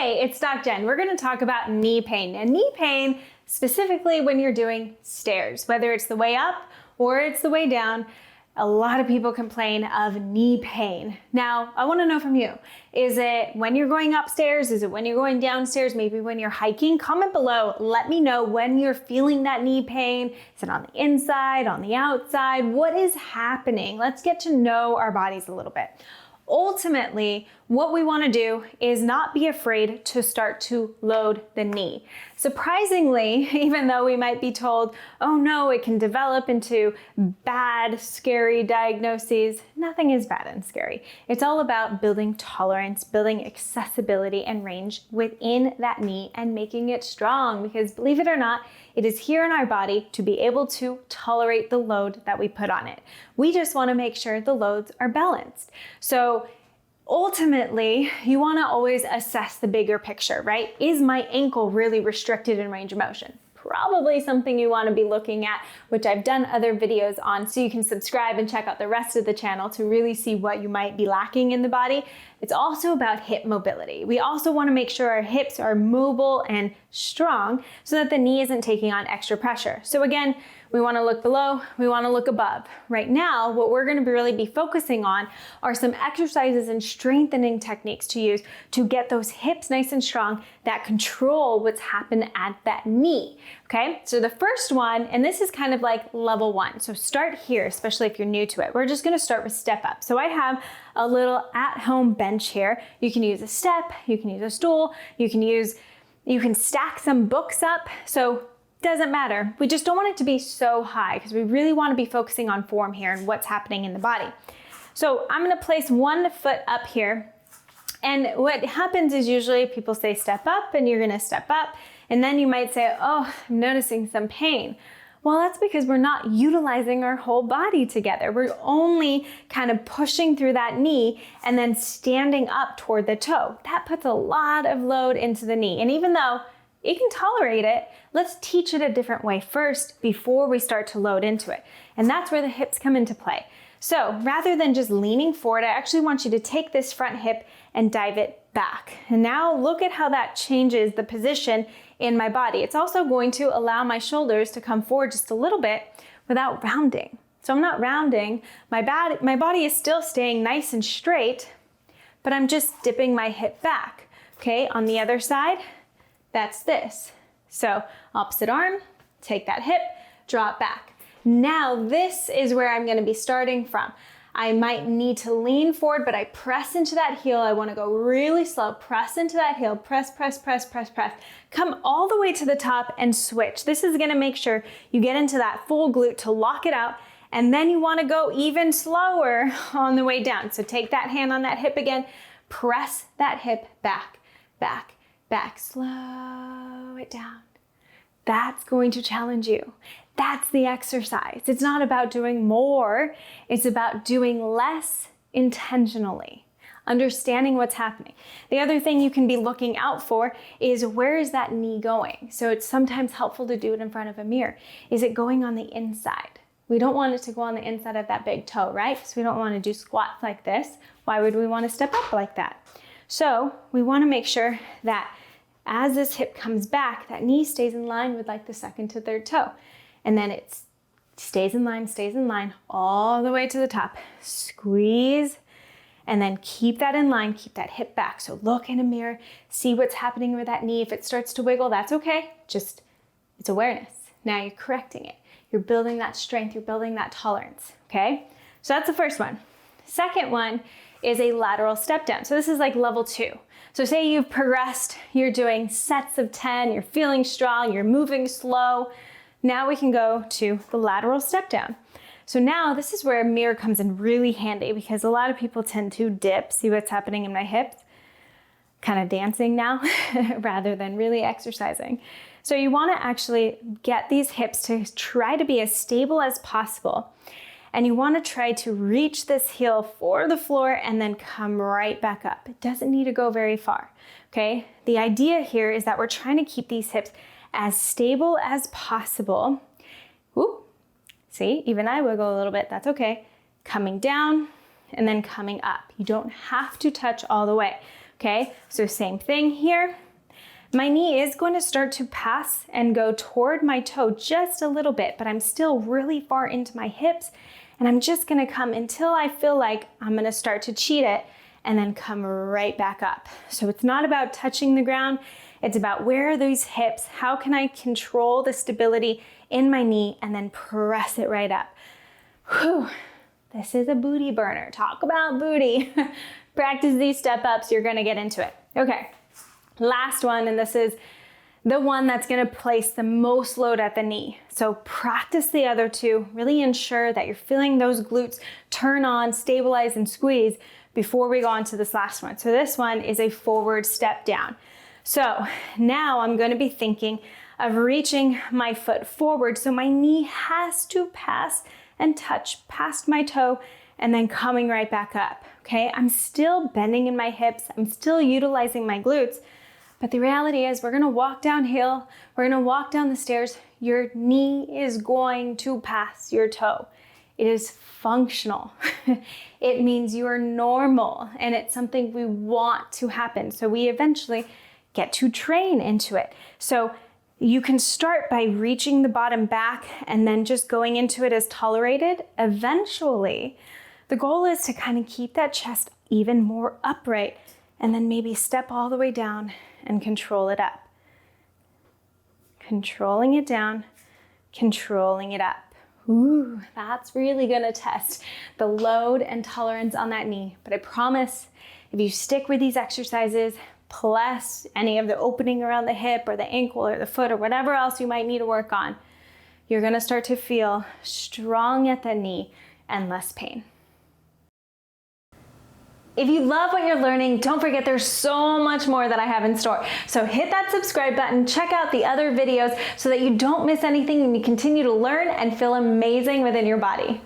Hey, it's Doc Jen. We're going to talk about knee pain. And knee pain specifically when you're doing stairs, whether it's the way up or it's the way down. A lot of people complain of knee pain. Now, I want to know from you, is it when you're going upstairs? Is it when you're going downstairs? Maybe when you're hiking? Comment below. Let me know when you're feeling that knee pain. Is it on the inside, on the outside? What is happening? Let's get to know our bodies a little bit. Ultimately, what we want to do is not be afraid to start to load the knee. Surprisingly, even though we might be told, oh no, it can develop into bad, scary diagnoses, nothing is bad and scary. It's all about building tolerance, building accessibility and range within that knee and making it strong, because believe it or not, it is here in our body to be able to tolerate the load that we put on it. We just want to make sure the loads are balanced. So ultimately, you want to always assess the bigger picture, right? Is my ankle really restricted in range of motion? Probably something you want to be looking at, which I've done other videos on, so you can subscribe and check out the rest of the channel to really see what you might be lacking in the body. It's also about hip mobility. We also want to make sure our hips are mobile and strong so that the knee isn't taking on extra pressure. So again, we want to look below, we want to look above. Right now, what we're going to really be focusing on are some exercises and strengthening techniques to use to get those hips nice and strong that control what's happened at that knee. Okay, so the first one, and this is kind of like level one. So start here, especially if you're new to it. We're just going to start with step up. So I have a little at-home bench here. You can use a step, you can use a stool, you can stack some books up. So doesn't matter. We just don't want it to be so high because we really want to be focusing on form here and what's happening in the body. So I'm going to place one foot up here. And what happens is usually people say step up and you're going to step up. And then you might say, oh, I'm noticing some pain. Well, that's because we're not utilizing our whole body together. We're only kind of pushing through that knee and then standing up toward the toe. That puts a lot of load into the knee. And even though it can tolerate it, let's teach it a different way first before we start to load into it. And that's where the hips come into play. So rather than just leaning forward, I actually want you to take this front hip and dive it back. And now look at how that changes the position in my body. It's also going to allow my shoulders to come forward just a little bit without rounding. So I'm not rounding. My body is still staying nice and straight, but I'm just dipping my hip back. Okay, on the other side, that's this. So opposite arm, take that hip, draw it back. Now this is where I'm going to be starting from. I might need to lean forward, but I press into that heel. I want to go really slow. Press into that heel. Press, press, press, press, press. Come all the way to the top and switch. This is going to make sure you get into that full glute to lock it out. And then you want to go even slower on the way down. So take that hand on that hip again. Press that hip back, back, back. Slow it down. That's going to challenge you. That's the exercise. It's not about doing more. It's about doing less intentionally, understanding what's happening. The other thing you can be looking out for is, where is that knee going? So it's sometimes helpful to do it in front of a mirror. Is it going on the inside? We don't want it to go on the inside of that big toe, right? So we don't want to do squats like this. Why would we want to step up like that? So we want to make sure that as this hip comes back, that knee stays in line with like the second to third toe. And then it stays in line all the way to the top. Squeeze, and then keep that in line, keep that hip back. So look in a mirror, see what's happening with that knee. If it starts to wiggle, that's okay. Just, it's awareness. Now you're correcting it. You're building that strength, you're building that tolerance, okay? So that's the first one. Second one is a lateral step down. So this is like level 2. So say you've progressed, you're doing sets of 10, you're feeling strong, you're moving slow. Now we can go to the lateral step down. So now this is where a mirror comes in really handy, because a lot of people tend to dip, see what's happening in my hips, kind of dancing now rather than really exercising. So you want to actually get these hips to try to be as stable as possible. And you want to try to reach this heel for the floor and then come right back up. It doesn't need to go very far, okay? The idea here is that we're trying to keep these hips as stable as possible. Whoop. See, even I wiggle a little bit, that's okay. Coming down and then coming up. You don't have to touch all the way. Okay, so same thing here. My knee is going to start to pass and go toward my toe just a little bit, but I'm still really far into my hips, and I'm just gonna come until I feel like I'm gonna start to cheat it and then come right back up. So it's not about touching the ground, it's about where are these hips, how can I control the stability in my knee and then press it right up. Whew, this is a booty burner. Talk about booty. Practice these step ups, you're gonna get into it. Okay, last one, and this is the one that's gonna place the most load at the knee. So practice the other two, really ensure that you're feeling those glutes turn on, stabilize, and squeeze before we go on to this last one. So this one is a forward step down. So now I'm gonna be thinking of reaching my foot forward, so my knee has to pass and touch past my toe and then coming right back up, okay? I'm still bending in my hips, I'm still utilizing my glutes, but the reality is we're gonna walk downhill, we're gonna walk down the stairs, your knee is going to pass your toe. It is functional. It means you are normal and it's something we want to happen. So we eventually get to train into it. So you can start by reaching the bottom back and then just going into it as tolerated. Eventually, the goal is to kind of keep that chest even more upright and then maybe step all the way down and control it up. Controlling it down, controlling it up. Ooh, that's really gonna test the load and tolerance on that knee. But I promise, if you stick with these exercises, plus any of the opening around the hip or the ankle or the foot or whatever else you might need to work on, you're gonna start to feel strong at the knee and less pain. If you love what you're learning, don't forget there's so much more that I have in store. So hit that subscribe button, check out the other videos so that you don't miss anything and you continue to learn and feel amazing within your body.